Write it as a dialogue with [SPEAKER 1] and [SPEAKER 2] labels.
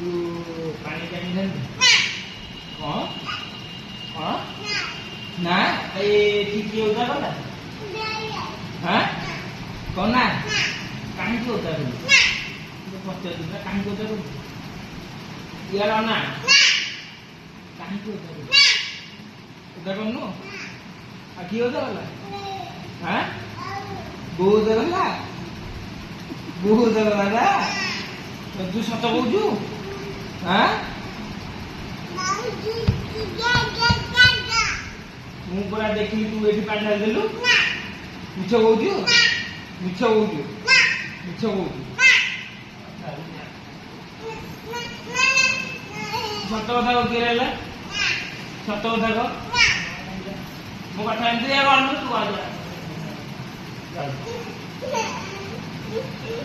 [SPEAKER 1] ତୁ ପାଣି ଟାଣି ଧରିବୁ କଣ କଣ ନା ଏଠି କିଏ ଓଦା କଲା ହଁ କଣ ନା କାହିଁକି ଓଦା କଲୁ ପଚାରୁଛୁ ନା କାହିଁକି ଓଦା କଲୁ ଇଆର ନା କାହିଁକି ଓଦା କଲୁ ଓଦା କରୁନୁ ଆଉ କିଏ ଓଦା କଲା ହଁ ବୋଉ ଓଦା କଲା ବୋଉ ଓଦା କଲା ନା ତୁ ସତ କହୁଛୁ ହଁ ମୁଁ ପୁରା ଦେଖିଲି ତୁ ଏଠି ପାଣି ଢାଳିଦେଲୁ ମିଛ କହୁଛୁ ମିଛ କହୁଛୁ ମିଛ କହୁଛୁ ସତ କଥା କହ କିଏ ହେଲା ସତ କଥା କହ ମୋ କଥା ଏମିତି ତୁ